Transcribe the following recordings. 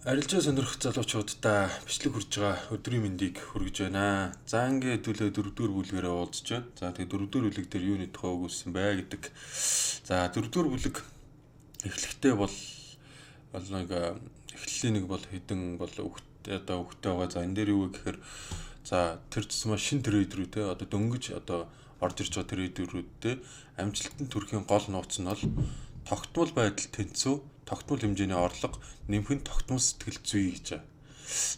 Арилжаа сонирхох залуучуудаа бичлэг хүрж байгаа өдрийн мэндийг хүргэж байна. За ингээд хэдүүлээ дөрөвдүгээр бүлгээрээ уулзж байна. За тэгээ дөрөвдүгээр бүлэг дээр юу нэг тухай өгүүлсэн бай гэдэг. За дөрөвдүгээр бүлэг эхлэхдээ бол нэг эхлэлийн нэг бол хэдэн бол өгтөө байгаа. За энэ дээр юу вэ гэхээр за тэр тусмаа шин трейдерүүд те одоо дөнгөж одоо орж ирж байгаа трейдерүүдтэй амжилтанд хүрэхийн гол нууц нь бол тогтмол байдал тэнцүү, тогтмол хэмжээний орлого, нэмэх нь тогтмол сэтгэл зүй гэж байна.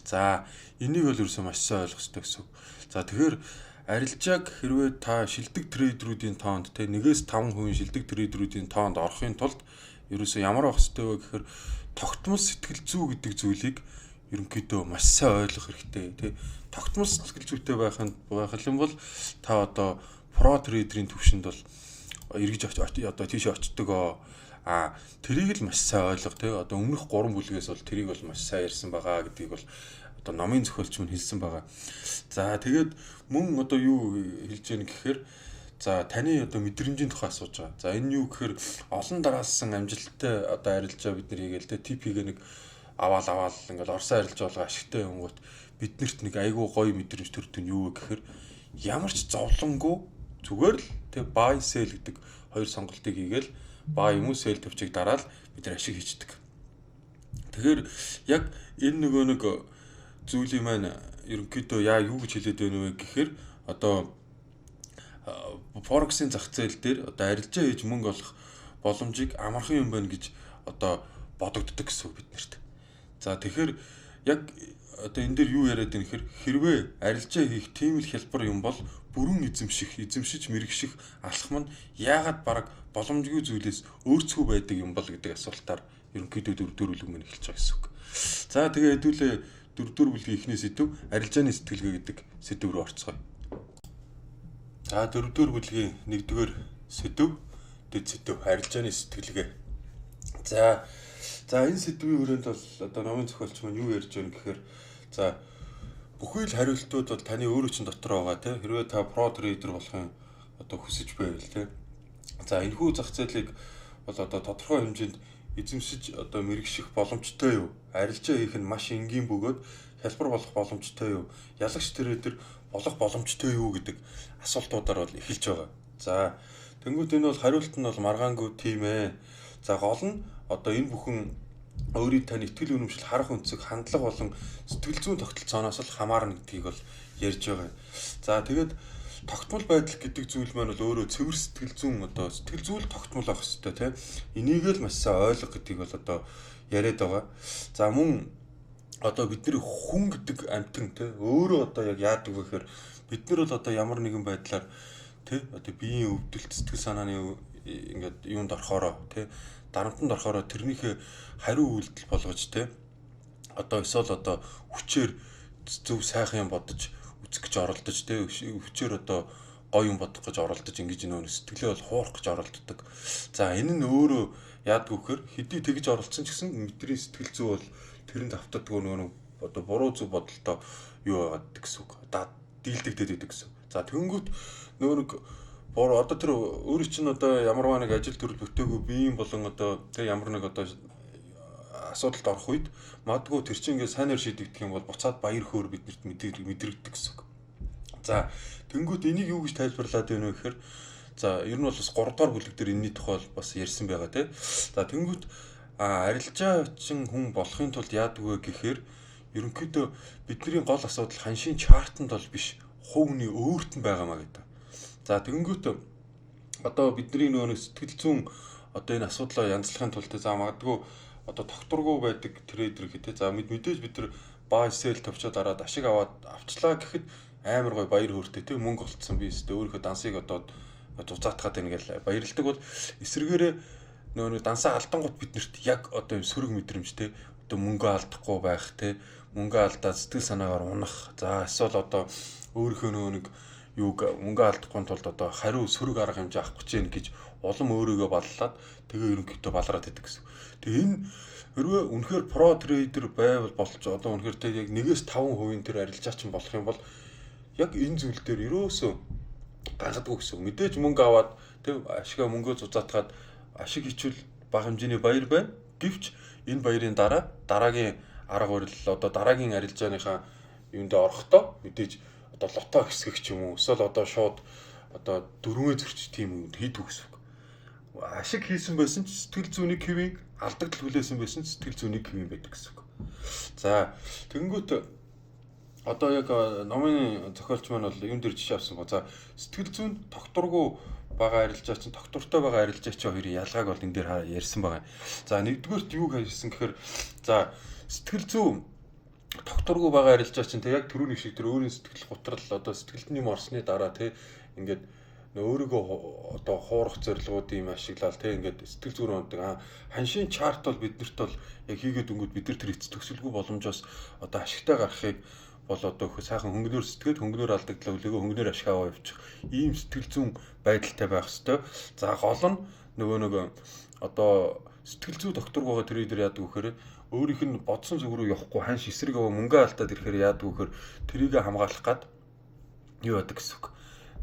За энийг бол ерөөсөө маш сайн ойлгох хэрэгтэй гэсэн. За тэгэхээр арилжааг хэрвээ та шилдэг трейдерүүдийн тоонд те 1-5% шилдэг трейдерүүдийн тоонд орохын тулд ерөөсөө ямар авах хэрэгтэй вэ гэхээр тогтмол сэтгэл зүй гэдэг зүйлийг ерөнхийдөө маш сайн ойлгох хэрэгтэй тий. Тогтмол сэтгэл зүйтэй байх юм бол та одоо про трейдерийн төвшөнд бол эргэж одоо тийш очдог тэрийг л маш сайн ойлгох тий. Одоо өмнөх 3 бүлгээс бол тэрийг бол маш сайн ярьсан байгаа гэдгийг бол одоо номын зохиолч мань хэлсэн байгаа. За тэгээд мөн одоо юу хэлж яах гэхээр за таны одоо мэдрэмжийн тухай асууж байгаа. За энэ юу гэхээр олон дараалсан амжилттай одоо арилжаа бид нар хийгээл тий. ТП-г нэг аваал ингээл орсон арилж байгаа ашигтай юмгууд биднэрт нэг айгүй гоё мэдрэмж төрдөг нь юу вэ гэхээр ямар ч зовлонгүй зүгээр л тэг buy sell гэдэг хоёр сонголтыг хийгээл buy юм уу sell төвчийг дараал бид нар ашиг хийждэг. Тэгэхээр яг энэ нөгөө нэг зүйлийн маань ерөнхийдөө юу гэж хэлээд байна вэ гэхээр одоо форексын зах зээл дээр одоо арилжаа хийж мөнгө олох боломжийг амархан юм байна гэж одоо бодогддог гэсэн биднэрт. За тэгэхээр яг одоо энэ дээр юу яриад байна гэхээр хэрвээ арилжаа хийх тийм л хялбар юм бол бүрэн эзэмшиж мэрэгших алхам нь яагаад бараг боломжгүй зүйлээс өөрцгөө байдаг юм бол гэдэг асуултаар ерөнхийдөө дөрөвдүгээр бүлэг мань эхэлж байгаа гэсэн үг. За тэгээ хэдүүлээ дөрөвдүгээр бүлгийн эхний сэдв арилжааны сэтгэлгээ гэдэг сэдв рүү орцгоё. За дөрөвдүгээр бүлгийн 1-р сэдв дэд сэдв арилжааны сэтгэлгээ. За энэ сэдвийн хүрээнд бол одоо номын зохиолч маань юу ярьж байна гэхээр за бүхий л хариултууд бол таны өөрөө чинь дотор байгаа тийм хэрвээ та про трейдер болохын одоо хүсэж байвал тийм. За энэхүү зах зээлийг бол одоо тодорхой хэмжээнд эзэмшиж одоо мэрэгших боломжтой юу? Арилжаа хийх нь маш энгийн бөгөөд хялбар болох боломжтой юу? Ялагч трейдер болох боломжтой юу гэдэг асуултуудаар бол эхэлж байгаа. За тэнгуут энэ бол хариулт нь бол маргаангүй тийм ээ. За гол нь одоо энэ бүхэн өөрийн тань итгэл үнэмшил харах өнцөг хандлага болон сэтгэл зүйн тогтолцооноос л хамаарна гэдгийг бол ярьж байгаа. За тэгээд тогтмол байдал гэдэг зүйл маань бол өөрөө цэвэр сэтгэл зүйн одоо сэтгэл зүйл тогтмол байх хэрэгтэй тийм. Энийг л маш сайн ойлгох гэдгийг бол одоо яриад байгаа. За мөн одоо бидний хүн гэдэг амьтан тийм өөрөө одоо яг яадаг вэ гэхээр бид нар бол одоо ямар нэгэн байдлаар тийм одоо биеийн өвдөлт сэтгэл санааны ингээд юунд орохороо тийм дарамтанд орохороо тэрнийхээ хариу үйлдэл болгож те одоо эсвэл одоо хүчээр зөв сайхан юм бодож үзэх гэж оролдож те хүчээр одоо гоё юм бодох гэж оролдож ингэж нөө сэтгэлээ бол хуурах гэж оролддог. За энэ нь өөрөө яадаг вэхээр хэдий тэгж оролцсон ч гэсэн мэдрийн сэтгэл зүй бол тэрэнд автдаг нөгөө одоо буруу зөв бодолтой юу байгаад гэсэн үг. Дийлдэгдээд байдаг гэсэн. За тэнгүүт нөгөө одоо тэр өөрөө чинь одоо ямарваа нэг ажил төрөл бүтээгүй биеийн болон одоо тэг ямар нэг одоо асуудалд орох үед магадгүй тэр чинь ингээд сайнаар шийдэгдэх юм бол буцаад баяр хөөр биднэрт мэдрэгддэг гэсэн үг. За тэнгүүт энийг юу гэж тайлбарлаад байна вэ гэхээр за ер нь бол бас 3 дугаар бүлэг дээр энэний тухай бас ярьсан байгаа тийм. За тэнгүүт арилжаачин хүн болохын тулд яадаг вэ гэхээр ерөнхийдөө бидний гол асуудал ханшийн чартанд бол биш хувийн өөрт нь байгаамаа гэдэг. За тэгэнгүүт одоо бидний нөгөө сэтгэл зүйн одоо энэ асуудлаа янзлахын тулд за магадгүй одоо тогтворгүй байдаг трейдер гэдэг. За мэдээж бид нар buy sell төвчөө дараад ашиг авчлаа гэхэд амар гой баяр хөөртэй тийм мөнгө олцсон би өстө өөрийнхөө дансыг одоо зузаатгаад байна гэж баярлдаг бол эсвэргээрээ нөгөө дансаа алдангууд биднэрт яг одоо юм сөрөг мэдрэмжтэй одоо мөнгө алдахгүй байх тийм мөнгө алдаад сэтгэл санаагаар унах. За эсвэл одоо өөрийнхөө нөгөө юуг мөнгө алдахгүй тулд одоо хариу сөрөг арга хэмжээ авах гэж байна гэж улам өөрийгөө баллаад тэгээ ерөнхийдөө балраад идэг гэсэн. Тэгээ энэ хэрвээ үнэхээр про трейдер байвал болж одоо үнэхээр тэг яг 1-5% тэр арилжаачин болох юм бол яг энэ зүйл дээр ерөөсөө гангадгүй гэсэн. Мэдээж мөнгө аваад тэг ашигаа мөнгөө зузаатгаад ашиг хичвэл бага хэмжээний баяр байна. Гэвч энэ баярын дараа дараагийн арга барил одоо дараагийн арилжааныхаа юунд орохдоо мэдээж одоо лото хэсгэх ч юм уу эсвэл одоо шууд одоо дөрвөө зөрчих тийм юм хийдэг гэсэн үг. Ашиг хийсэн байсан ч сэтгэл зүйн нэг хэвийн алдагдал хүлээсэн байсан ч сэтгэл зүйн нэг хэвийн байдаг гэсэн үг. За тэгэнгүүт одоо яг номын зохиолч маань бол юм дээр жишээ авсан гоо. За сэтгэл зүйн докторгүй байгаа арилжаа чинь доктортой байгаа арилжаач хоёрын ялгааг бол энэ дээр ярьсан байгаа. За нэгдүгээрт юу хийсэн гэхээр за сэтгэл зүйн докторгүй байгаа арилжаа чинь тэг яг түрүүний шиг тэр өөрийн сэтгэл готрал одоо сэтгэлд юм орсны дараа тэг ингээд өөрийгөө одоо хуурах зорилгоуд юм ашиглаад тэг ингээд сэтгэл зүйн ондог ханшийн чарт бол биднэрт бол яг хийгээд өнгөд бид нар тэр эц төгсөлгүй боломжоос одоо ашигтай гарахыг бол одоо сайхан хөнгөнөөр сэтгэл хөнгөнөөр алдагдлаа хүлээгөө хөнгөнөөр ашиг аваа явуучих ийм сэтгэл зүйн байдалтай байх хэвээр. За гол нь нөгөө одоо сэтгэл зүй доктор байгаа тэр дээр яадаг вэхээр өөрийнх нь бодсон зүг рүү явахгүй ханш эсрэг аваа мөнгө алдаад ирэхээр яадаг вэхээр тэрийг хамгаалах гад юу яадаг гэсэн үг.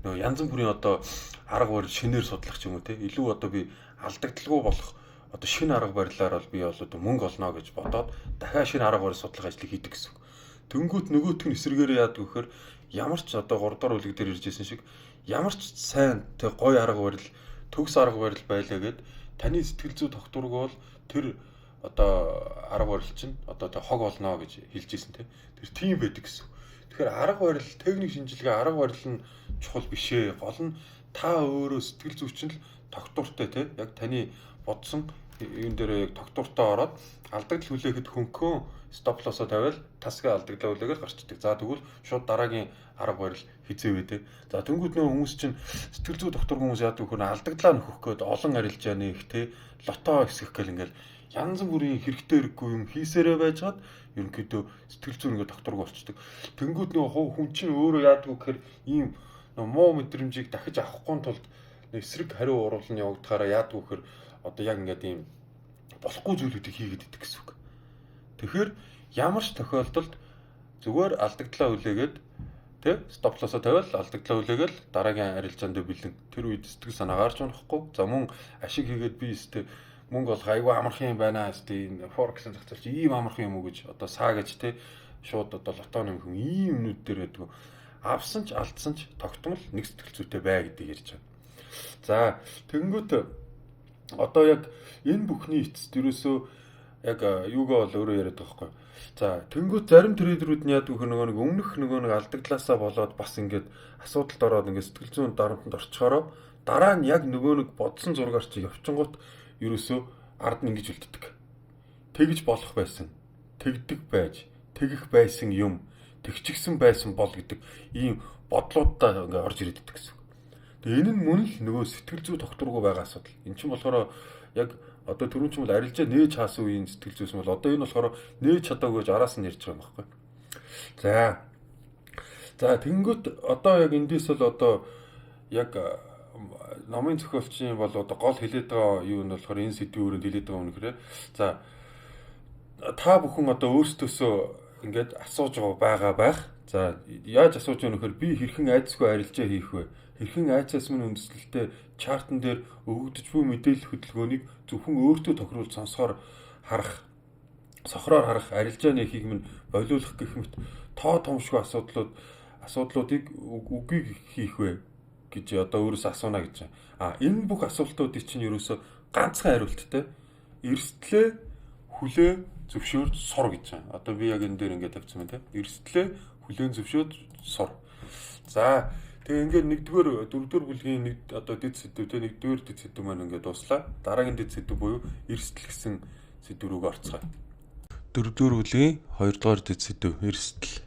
Нөгөө янз бүрийн одоо арга барил шинээр судлах ч юм уу те илүү одоо би алдагдaltaгүй болох одоо шинэ арга барилаар бол би бол одоо мөнгө олно гэж бодоод дахиад шинэ арга барил судлах ажлыг хийдэг гэсэн үг. Тэнгүүт нөгөөтг нь эсрэгээр яадаг вэхээр ямар ч одоо 3 дахь үлэг дээр иржсэн шиг ямар ч сайн тэг гой арга барил төгс арга барил байлаа гэд таны сэтгэл зүй докторг бол тэр одоо арга барил чинь одоо тэг хог болно гэж хэлж ирсэн те. Тэр тийм байдаг гэсэн. Тэгэхээр арга барил техник шинжилгээ арга барил нь чухал биш ээ. Гол нь та өөрөө сэтгэл зүйчин л доктортой те яг таны бодсон юм дээр яг доктортой ороод алдагдал хүлээхэд хөнхөн стоп-лосоо тавиал тасгаа алдагдлаа хүлээгээл гарчдаг. За тэгвэл шууд дараагийн арга барил хизээвэ те. За тэнгууд нөө хүмүүс чинь сэтгэл зүй доктор хүмүүс яадаг вөхөр алдагдлаа нөхөх гээд олон арилжааны их те лото хэсгэх гэл ингээл янз бүрийн хэрэгтэй хэрэггүй юм хийсээрээ байжгаад ерөнхийдөө сэтгэл зүйн ингээ докторг болчдөг. Тэнгууд нөө хүн чинь өөрөө яадаг гэхээр ийм муу мэдрэмжийг дахиж авахгүй тулд эсрэг хариу уруулан явагдахаараа яадаг гэхээр одоо яг ингээд ийм болохгүй зүйлүүдийг хийгээд идэх гэсэн үг. Тэгэхээр ямар ч тохиолдолд зүгээр алдагдлаа хүлээгээд тэг стоп-лосоо тавиал алдагдлаа хүлээгээл дараагийн арилжаанд бэлэн тэр үед сэтгэл санаа гарч унахгүй. За мөн ашиг хийгээд би өстэй мөнгө олох айгүй амархан юм байна өстэй энэ форекс зохицолч ийм амархан юм уу гэж одоо саа гэж тэг шууд одоо лотоны хүн ийм юмнууд дээр байдаг. Авсан ч алдсан ч тогтмол нэг сэтгэл зүйтэй бай гэдэг ярьж байна. За тэгэнгүүт одоо яг энэ бүхний эцэст ерөөсөө яг юугаа бол өөрөө яриад байгаа байхгүй. За тэнгууд зарим трейдерүүд нь яадаг вөхөр нөгөө нэг алдагдлаасаа болоод бас ингээд асуудалд ороод ингээд сэтгэл зүйн дарамтанд орчхороо дараа нь яг нөгөө нэг бодсон зургаар чи явчингууд ерөөсөө ард нь ингэж үлддэг. Тэгж болох байсан. Тэгдэг байж, тэгэх байсан юм, тэгчихсэн байсан бол гэдэг ийм бодлуудаа ингээд орж ирээд идэх гэсэн. Тэгээ энэ нь мөн л нөгөө сэтгэл зүй докторгүй байгаа асуудал. Эн чинь болохоор яг одоо түрүүн ч юм бол арилжаа нээж хаасан үеийн сэтгэл зүйс бол одоо энэ болохоор нээж чадаагүй гэж араас нь ярьж байгаа юм байхгүй. За тэгэнгүүт одоо яг эндээс л одоо яг номын зохиолчийн бол одоо гол хэлээд байгаа юу нь болохоор энэ сэдвийн өрөөнд хэлээд байгаа юм нэхрээ. За та бүхэн одоо өөрсдөөсөө ингээд асууж байгаа байх. За яаж асууж байгаа нөхөр би хэрхэн айдасгүй арилжаа хийх вэ? Хэрхэн айцаас минь үндэслэлтэй чартан дээр өгөгдөж буй мэдээлэл хөдөлгөөнийг зөвхөн өөртөө тохируулж сохроор харах арилжааны эхийг минь болиулах гэх мэт тоо томшгүй асуудлуудыг үгүй хийх вэ гэж одоо өөрөөсөө асууна гэж байна. Энэ бүх асуултуудыг чинь ерөөсөө ганцхан хариулттай эрсдлээ хүлээ зөвшөөрж сур гэж байна. Одоо би яг энэ дээр ингээд тавьсан байна те. Эрсдлээ хүлээн зөвшөөрж сур. За тэгээ ингээд нэгдүгээр дөрөвдүгээр бүлгийн нэг одоо дэд сэдв те нэгдүгээр дэд сэдв маань ингээд дуслаа. Дараагийн дэд сэдв буюу эрсдэл гэсэн сэдв рүү орцгоё. Дөрөвдүгээр бүлгийн 2 дугаар дэд сэдв эрсдэл.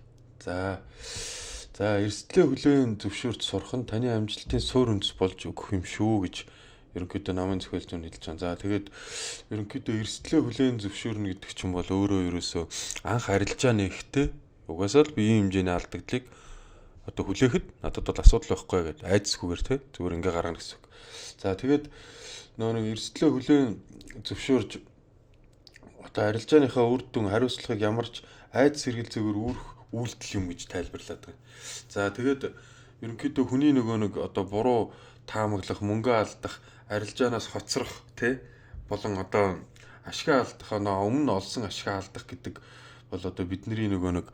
За эрсдлээ хүлээн зөвшөөрж сурах нь таны амжилтын суурь үндэс болж өгөх юм шүү гэж ерөнхийдөө намын зохиолч нь хэлж байгаа. За тэгээд ерөнхийдөө эрсдлээ хүлээн зөвшөөрнө гэдэг чинь бол өөрөө ерөөсөө анх арилжаа нэхтэй угаасаа л биеийн хэмжээний алдагдлыг одоо хүлээхэд надад бол асуудал байхгүй гэдэг айдсгүйгээр те зүгээр ингээ гаргана гэсэн үг. За тэгээд нэг эрсдлээ хүлээн зөвшөөрж одоо арилжааныхаа үр дүн хариуцлагыг ямарч айдас сэргийлзээгээр үүрэх үйлдэл юм гэж тайлбарлаад байна. За тэгээд ерөнхийдөө хүний нэг одоо буруу таамаглах, мөнгө алдах, арилжаанаас хоцрох те болон одоо ашиг алдах, өмнө олсон ашиг алдах гэдэг бол одоо бидний нөгөө нэг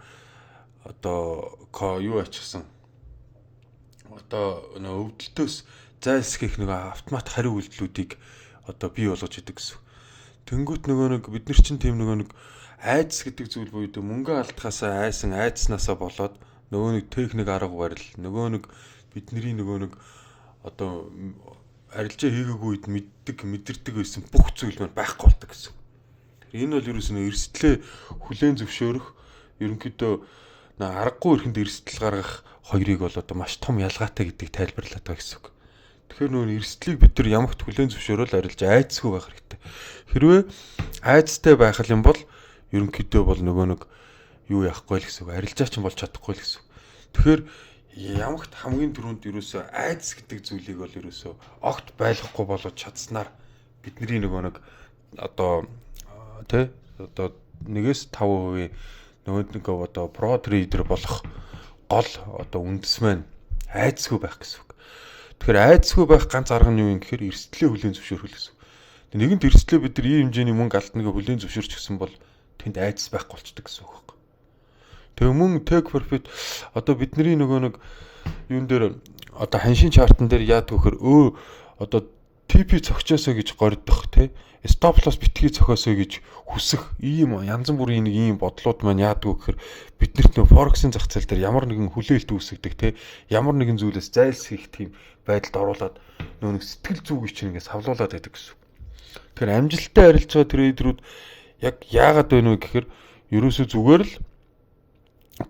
одоо юу ачсан одоо өвдөлтөөс зайлсхийх нэг автомат хариу үйлдэлүүдийг одоо бий болгож идэг гэсэн. Тэнгүүт нөгөө нэг бид нар чинь тийм нөгөө нэг айдас гэдэг зүйл буюу мөнгө алдахаасаа айсан айдснаасаа болоод нөгөө нэг техник арга барил нөгөө нэг бидний нөгөө нэг одоо арилжаа хийгээгүй үед мэдэрдэг байсан бүх зүйл маань байхгүй болдог гэсэн. Энэ бол ерөөсөө эрсдлээ хүлээн зөвшөөрөх ерөнхийдөө аргагүй эрхэнд эрсдэл гаргах хоёрыг бол одоо маш том ялгаатай гэдгийг тайлбарлаад байгаа гэсэн үг. Тэгэхээр нөгөө эрсдлийг бид нар ямагт хүлээн зөвшөөрөл арилжаа айдсгүй байх хэрэгтэй. Хэрвээ айдстай байх юм бол ерөнхийдөө бол нөгөө нэг юу яахгүй л гэсэн үг. Арилжаач нь болж чадахгүй л гэсэн үг. Тэгэхээр ямагт хамгийн түрүүнд ерөөсөө айдас гэдэг зүйлийг бол ерөөсөө огт байлгахгүй болгож чадсанаар бидний нөгөө нэг одоо тэ одоо 1-5% нөгөө нэг одоо про трейдер болох гол одоо үндэс маань айдасгүй байх гэсэн үг. Тэгэхээр айдасгүй байх ганц арга нь юу юм гэхээр эрсдлээ хүлээн зөвшөөрөх гэсэн үг. Нэгэнт эрсдлээ бид нар ийм хэмжээний мөнгө алдныг хүлээн зөвшөөрч гисэн бол тэнд айдас байхгүй болчдөг гэсэн үг. Тэгээ мөн take profit одоо бидний нөгөө нэг юун дээр одоо ханшийн чартан дээр яадаг вөхөр одоо TP цогцоосоо гэж гордох тий stop loss битгий цохоосоо гэж хүсэх ийм янз бүрийн нэг ийм бодлууд маань яадаг вөхөр биднэрт нөө форексийн зах зээл дээр ямар нэгэн хүлээлт үүсгдэг тий ямар нэгэн зүйлээс зайлсхийх тийм байдалд оруулаад нөө нэг сэтгэл зүгийг чинь ингээд савлуулад байдаг гэсэн. Тэгэхээр амжилттай арилж байгаа трейдерүүд яг яагаад вэ нөө гэхээр ерөөсөө зүгээр л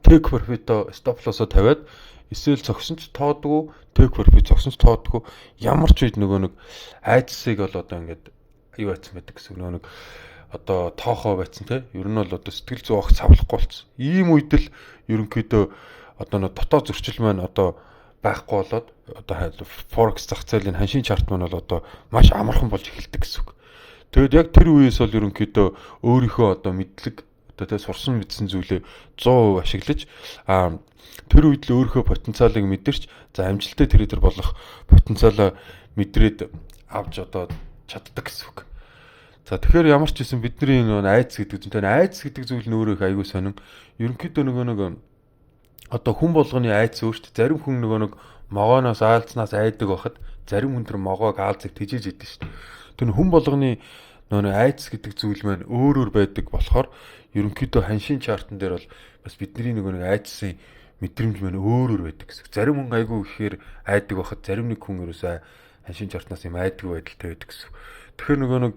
take profit-о stop loss-о тавиад эсвэл зогсон ч тоодгүй take profit зогсон ч тоодгүй ямар ч үед нөгөө нэг айдсыг бол одоо ингээд юу байцсан байдаг гэсэн нөгөө нэг одоо тоохоо байцсан те ер нь бол одоо сэтгэл зүй огт савлахгүй болсон. Ийм үед л ерөнхийдөө одоо нэг дотоод зөрчил маань одоо байхгүй болоод одоо forex зах зээлийн ханшийн чарт маань бол одоо маш амархан болж эхэлдэг гэсэн үг. Тэгэд яг тэр үеэс бол ерөнхийдөө өөрийнхөө одоо мэдлэг одоо сурсан мэдсэн зүйлээ 100% ашиглаж тэр үед л өөрийнхөө потенциалыг мэдэрч за амжилттай трейдер болох потенциалаа мэдрээд авч одоо чаддаг гэсэн үг. За тэгэхээр ямар ч гэсэн бидний нөгөө айдас гэдэг зүйл айдас гэдэг зүйл нь өөрөө их аягүй сонин. Ерөнхийдөө нөгөө нэг одоо хүн болгоны айдас өөрт зарим хүн нөгөө нэг могооноос аалзнаас айдаг байхад зарим хүн тэр могоог аалзыг тижээж идэв шүү дээ. Тэр хүн болгоны нөгөө айдас гэдэг зүйл маань өөр байдаг болохоор ерөнхийдөө ханшийн чартан дээр бол бас бидний нөгөө айдасын мэдрэмж маань өөр байдаг гэсэн. Зарим хүн айгүй ихээр айдаг байхад зарим нэг хүн ерөөсөө ханшийн чартнаас юм айдаггүй байдалтай байдаг гэсэн. Тэгэхээр нөгөө нэг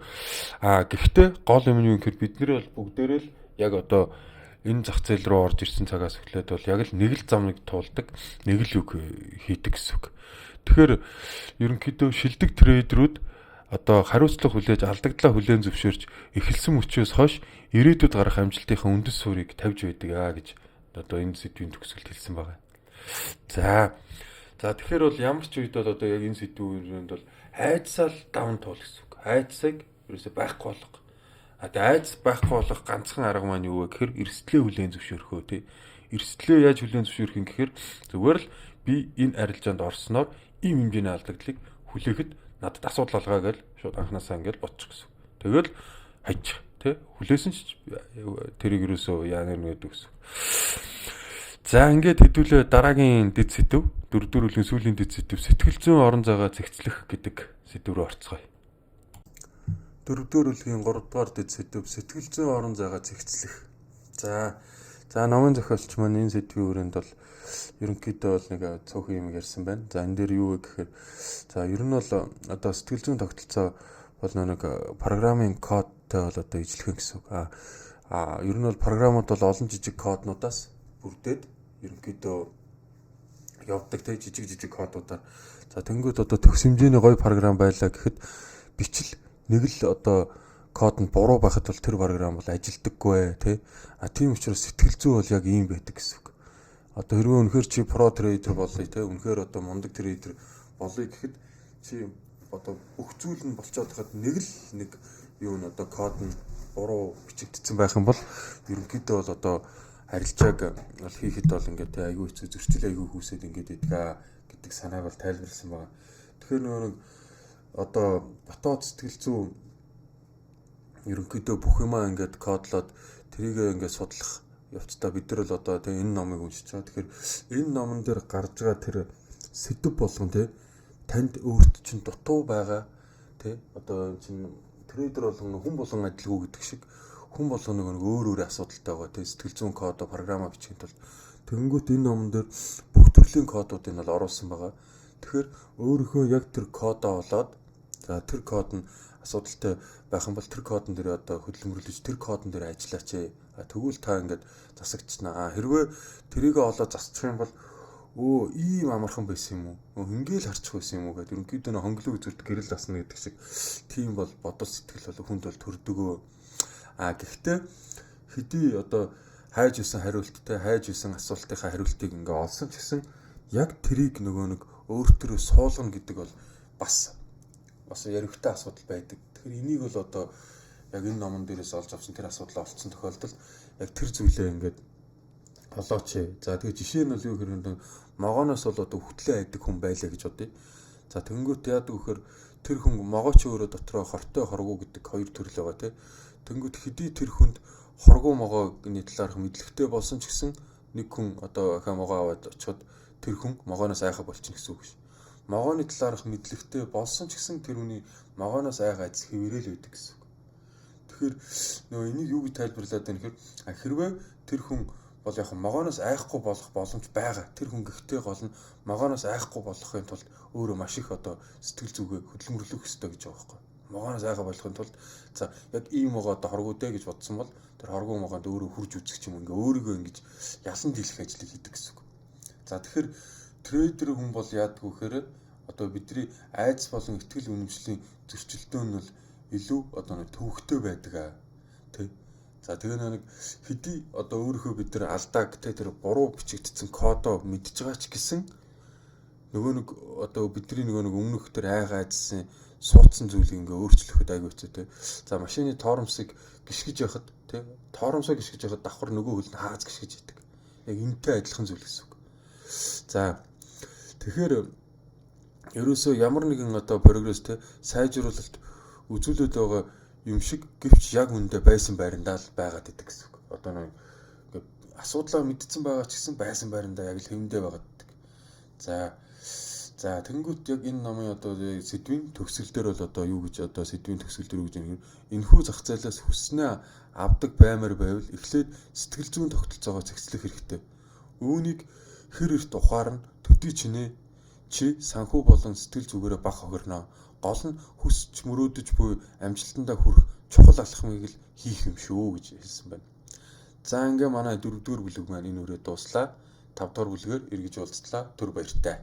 гэхдээ гол юм юу гэхээр бид нар бол бүгдээрээ л яг одоо энэ зах зээл рүү орж ирсэн цагаас эхлээд бол яг л нэг л замыг туулдаг, нэг л үг хийдэг гэсэн. Тэгэхээр ерөнхийдөө шилдэг трейдерүүд одоо хариуцлага хүлээж алдагдлаа хүлээн зөвшөөрч эхэлсэн мөчөөс хойш ирээдүйд гарах амжилтынхаа үндэс суурийг тавьж байдаг гэж одоо энэ сэдвийн төгсгөлд хэлсэн байгаа. За тэгэхээр бол ямар ч үед бол одоо яг энэ сэдвүүнд бол айдсаал даван туул гэсэн үг. Айдсыг ерөөсөй байхгүй болгох. Тэгээ айдас байхгүй болох ганцхан арга маань юу вэ гэхээр эрсдлээ хүлээн зөвшөөрөхөө тий. Эрсдлээ яаж хүлээн зөвшөөрөх юм гэхээр зүгээр л би энэ арилжаанд орсноор ийм хэмжээний алдагдлыг хүлээхэд надад асуудал алгаа гэж шууд анханасаа ингээд ботчих гэсэн. Тэгэл хайчих тий. Хүлээсэн ч тэрийг юусоо яанаар нэдэг гэсэн. За ингээд хэдүүлээ дараагийн дэд сэдв дөрөвдүрүлийн сүүлийн дэд сэдв сэтгэл зүйн орон зайгаа зэгцлэх гэдэг сэдв рүү орцгоё. Дөрөвдүрүлийн 3 дугаар дэд сэдв сэтгэл зүйн орон зайгаа зэгцлэх. За номын зохиолч маань энэ сэдвийн хүрээнд бол ерөнхийдөө бол нэг цөөхөн юм ярьсан байна. За энэ дээр юу вэ гэхээр за ер нь бол одоо сэтгэл зүйн тогтолцоо бол нэг программын кодтай бол одоо ижлэх гэсэн үг. Ер нь бол програмууд бол олон жижиг коднуудаас бүрдээд ерөнхийдөө явдаг те жижиг кодуудаар. За тэнгууд одоо төгс хэмжээний гоё програм байлаа гэхэд бичил нэг л одоо код нь буруу байхад бол тэр програм бол ажилдаггүй те. Тийм учраас сэтгэл зүй бол яг ийм байдаг гэсэн үг. Одоо хэрвээ үнэхээр чи про трейдер болъё те үнэхээр одоо мундаг трейдер болъё гэхэд чи одоо бүх зүйл нь болцоод хахад нэг юу н одоо код нь буруу бичигдсэн байх юм бол ерөнхийдөө бол одоо арилжааг бол хийхэд бол ингээд айгүй хэцүү зөрчил айгүй хүүсэд ингээд идэх гэдэг санааг бол тайлбарласан байна. Тэгэхээр нэг одоо дотоод сэтгэл зүй ерөнхийдөө бүх юмаа ингээд кодлоод тэрийг ингээд судлах явцдаа бид нар бол одоо тэгээ энэ номыг уншиж байгаа. Тэгэхээр энэ номон дээр гарч байгаа тэр сэдв болгон тий танд өөрт чинь дутуу байгаа тий одоо чинь трейдер болгон хүн болгон адилгүй гэдэг шиг хүн болгоно нэг өөр өөр асуудалтай байгаа тий сэтгэл зүйн код програма бичих тул тэгэнгүүт энэ номон дээр бүх төрлийн кодуудыг нь оруулсан байгаа. Тэгэхээр өөрийнхөө яг тэр кодоо болоод за тэр код нь асуудалтай байх юм бол тэр кодон дээр одоо хөдөлмөрлөж тэр кодон дээр ажиллаач. Тэгвэл та ингээд засагдчихна. Хэрвээ тэрийгээ олоод засчих юм бол ийм амархан байсан юм уу? Ингээл харчих байсан юм уу гэдэг ерөнхийдөө хонглог үзүүлэлт гэрэл засна гэдэг шиг тийм бол бодол сэтгэл бол хүнд бол төрдөгөө. Гэхдээ хэдий одоо хайж исэн хариулттай хайж исэн асуултынхаа хариултыг ингээ олсон ч гэсэн яг тэрийг нөгөө нэг өөртөө суулгана гэдэг бол бас яригтай асуудал байдаг. Тэгэхээр энийг бол одоо яг энэ номон дээрээс олж авсан тэр асуудал олцсон тохиолдолд яг тэр зүйлээ ингээд олооч. За тэгээ жишээ нь бол юу гэхээр могооноос бол одоо хөтлөө айдаг хүн байлаа гэж бодъё. За тэнгүүт яадаг вэхээр тэр хүн могооч өөрөө дотроо хортой хоргоо гэдэг хоёр төрөл байгаа тий. Тэнгүүт хэдий тэр хүнд хоргоо могооны талаарх мэдлэгтэй болсон ч гэсэн нэг хүн одоо могоо аваад очиход тэр хүн могооноос айхаа болчихно гэсэн үг ш. Могооны талаарх мэдлэгтэй болсон ч гэсэн тэр хүний могооноос айгаа айц хэврээл байдаг гэсэн үг. Тэгэхээр нөгөө энийг юу гэж тайлбарлаад байна гэхээр хэрвээ тэр хүн бол яг могооноос айхгүй болох боломж байгаа. Тэр хүн гэхдээ гол нь могооноос айхгүй болохын тулд өөрөө маш их одоо сэтгэл зүгээ хөдөлмөрлөх ёстой гэж байгаа байхгүй. Могооноос айгаа болохын тулд за яг ийм могоо одоо хоргоо дээ гэж бодсон бол тэр хоргоо могоонд өөрөө хурж үзэх юм ингээ өөрийгөө ингэж ялан дийлэх ажлыг хийдэг гэсэн үг. За тэгэхээр трейдер хүн бол яадаг вэ гэхээр одоо бидний айдас болон ихтгэл үнэмшлийн зөрчилдөөн нь бол илүү одоо нэг төвөгтэй байдаг аа. Тэ. За тэгээ нэг хэдий одоо өөрийнхөө бид нар алдааг тэр буруу бичигдсэн кодоо мэдж байгаа ч гэсэн нөгөө нэг одоо бидний нөгөө нэг өмнөх тэр айгаа айдсан суудсан зүйлийг ингээ өөрчлөхөд айгүй хэцүү те. За машины тоормсыг гიშгэж яхад те. Тоормсоо гიშгэж яхад давхар нөгөө хөл нь хааз гიშгэж яадаг. Яг энэтэй адилхан зүйл гэсэн үг. За тэгэхээр ерөөсөө ямар нэгэн одоо прогресс те сайжруулалт үзүүлээд байгаа юм шиг гэвч яг үндэ байсан байрандаа л байгаад идэг гэсэн үг. Одоо нэг асуудлаа мэдсэн байгаа ч гэсэн байсан байрандаа яг л хэвэндээ байгаад идэг. За тэнгуут яг энэ номын одоо сэдвийн төгсгөл дээр бол одоо юу гэж одоо сэдвийн төгсгөл дээр үг юм. Энэхүү зах зээлээс хүснээ авдаг баймар байвал эхлээд сэтгэл зүйн тогтолцоогоо зэгцлэх хэрэгтэй. Үүнийг хэр эрт ухаарна төдий чи санхүү болон сэтгэл зүгээрээ баг хохирно. Гол нь хүсч мөрөөдөж буй амжилтандаа хүрэх чухал алхмыг л хийх юм шүү гэж хэлсэн байна. За ингээ манай 4-р бүлэг маань энэ үрээ дууслаа. 5-р бүлгээр эргэж уулзлаа. Түр баяртай.